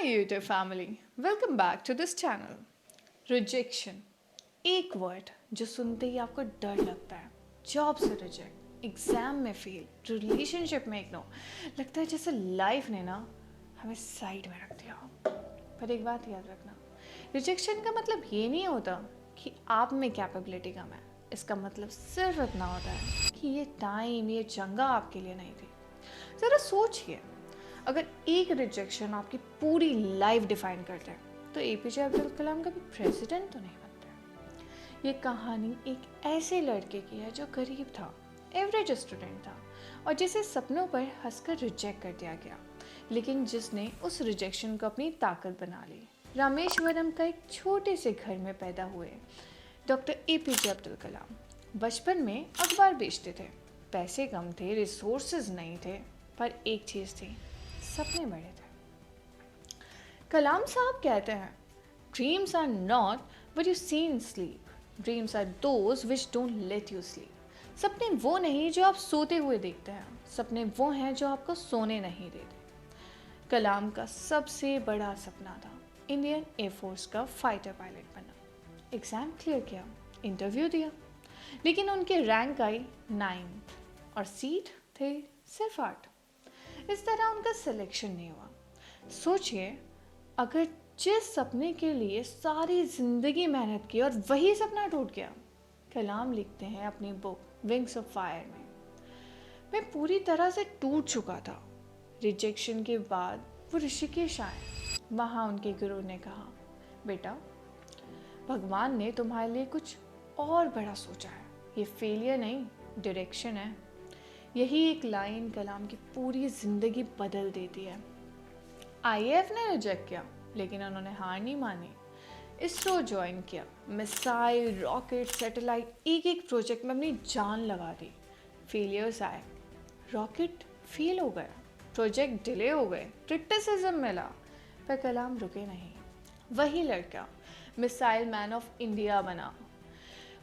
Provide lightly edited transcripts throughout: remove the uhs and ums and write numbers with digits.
Hi YouTube family, welcome back to this channel. Rejection, एक word जो सुनते ही आपको डर लगता है. जॉब से रिजेक्ट, एग्जाम में फेल, रिलेशनशिप में इग्नोर. लगता है जैसे लाइफ ने ना हमें साइड में रख दिया. पर एक बात याद रखना, रिजेक्शन का मतलब ये नहीं होता कि आप में कैपेबिलिटी कम है. इसका मतलब सिर्फ इतना होता है कि ये टाइम, ये जंगा आपके लिए नहीं थी. ज़रा सोचिए, अगर एक रिजेक्शन आपकी पूरी लाइफ डिफाइन करते हैं तो एपीजे अब्दुल कलाम कभी प्रेसिडेंट तो नहीं बनते. ये कहानी एक ऐसे लड़के की है जो गरीब था, एवरेज स्टूडेंट था और जिसे सपनों पर हंसकर रिजेक्ट कर दिया गया, लेकिन जिसने उस रिजेक्शन को अपनी ताकत बना ली. रामेश्वरम का एक छोटे से घर में पैदा हुए डॉक्टर एपीजे अब्दुल कलाम बचपन में अखबार बेचते थे. पैसे कम थे, रिसोर्सेज नहीं थे, पर एक चीज़ थी, सपने बड़े थे. कलाम साहब कहते हैं, dreams are not what you see in sleep, dreams are those which don't let you sleep. सपने वो नहीं जो आप सोते हुए देखते हैं, सपने वो हैं जो आपको सोने नहीं देते. कलाम का सबसे बड़ा सपना था इंडियन एयरफोर्स का फाइटर पायलट बनना. एग्ज़ाम क्लियर किया, इंटरव्यू दिया, लेकिन उनके रैंक आई 9 और सीट थे सिर्फ 8. इस तरह उनका सिलेक्शन नहीं हुआ. सोचिए, अगर जिस सपने के लिए सारी ज़िंदगी मेहनत की और वही सपना टूट गया. कलाम लिखते हैं अपनी बुक विंग्स ऑफ फायर में, मैं पूरी तरह से टूट चुका था. रिजेक्शन के बाद वो ऋषिकेश आए. वहाँ उनके गुरु ने कहा, बेटा, भगवान ने तुम्हारे लिए कुछ और बड़ा सोचा है. ये फेलियर नहीं, डायरेक्शन है. यही एक लाइन कलाम की पूरी ज़िंदगी बदल देती है. आईएएफ ने रिजेक्ट किया, लेकिन उन्होंने हार नहीं मानी. इसरो ज्वाइन किया, मिसाइल, रॉकेट, सैटेलाइट, एक एक प्रोजेक्ट में अपनी जान लगा दी. फेलियर्स आए, रॉकेट फेल हो गया, प्रोजेक्ट डिले हो गए, क्रिटिसिज्म मिला, पर कलाम रुके नहीं. वही लड़का मिसाइल मैन ऑफ इंडिया बना,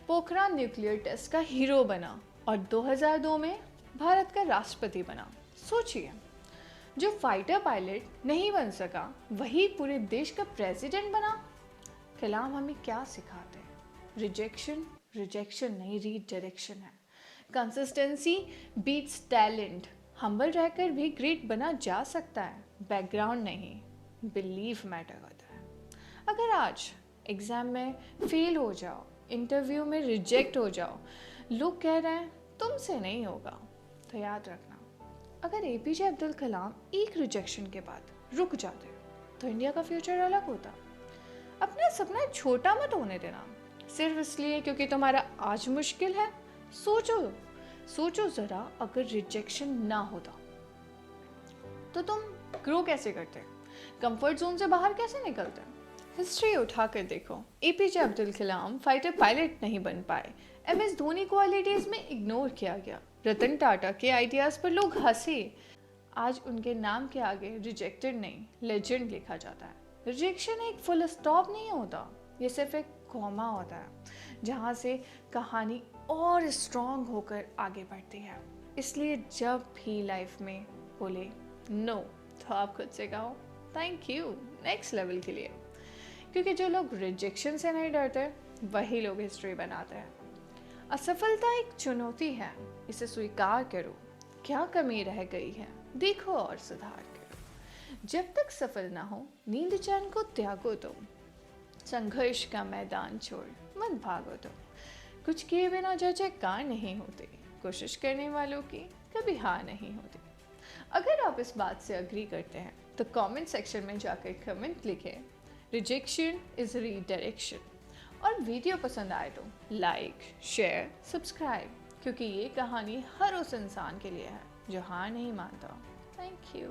पोखरान न्यूक्लियर टेस्ट का हीरो बना और 2002 में भारत का राष्ट्रपति बना. सोचिए, जो फाइटर पायलट नहीं बन सका वही पूरे देश का प्रेसिडेंट बना. कलाम हमें क्या सिखाते हैं? रिजेक्शन रिजेक्शन नहीं, रीडायरेक्शन है. Consistency beats talent. हम्बल रहकर भी ग्रेट बना जा सकता है, बैकग्राउंड नहीं, बिलीफ मैटर करता है. अगर आज एग्ज़ाम में फेल हो जाओ, इंटरव्यू में रिजेक्ट हो जाओ, लोग कह रहे हैं तुमसे नहीं होगा, तो याद रखना, अगर एपीजे अब्दुल कलाम एक रिजेक्शन के बाद रुक जाते तो इंडिया का फ्यूचर अलग होता. अपना सपना छोटा मत होने देना सिर्फ इसलिए क्योंकि तुम्हारा आज मुश्किल है. सोचो ज़रा, अगर रिजेक्शन ना होता तो तुम ग्रो कैसे करते, कंफर्ट जोन से बाहर कैसे निकलते. हिस्ट्री उठाकर देखो, APJ Abdul Kalam fighter pilot नहीं बन पाए, एमएस धोनी को हॉलीडेज में इग्नोर किया गया, रतन टाटा के आइडियाज़ पर लोग हंसे. आज उनके नाम के आगे रिजेक्टेड नहीं, लेजेंड लिखा जाता है. रिजेक्शन एक फुल स्टॉप नहीं होता, ये सिर्फ एक कॉमा होता है जहाँ से कहानी और स्ट्रॉन्ग होकर आगे बढ़ती है. इसलिए जब भी लाइफ में बोले नो, तो आप खुद से कहो थैंक यू नेक्स्ट लेवल के लिए, क्योंकि जो लोग रिजेक्शन से नहीं डरते वही लोग हिस्ट्री बनाते हैं. असफलता एक चुनौती है, इसे स्वीकार करो. क्या कमी रह गई है देखो और सुधार करो. जब तक सफल ना हो नींद चैन को त्यागो तुम, संघर्ष का मैदान छोड़ मत भागो तुम. कुछ किए बिना जय जयकार नहीं होते, कोशिश करने वालों की कभी हार नहीं होती. अगर आप इस बात से अग्री करते हैं तो कमेंट सेक्शन में जाकर कमेंट लिखें रिजेक्शन इज रीडायरेक्शन. और वीडियो पसंद आए तो लाइक, शेयर, सब्सक्राइब, क्योंकि ये कहानी हर उस इंसान के लिए है जो हार नहीं मानता. Thank you.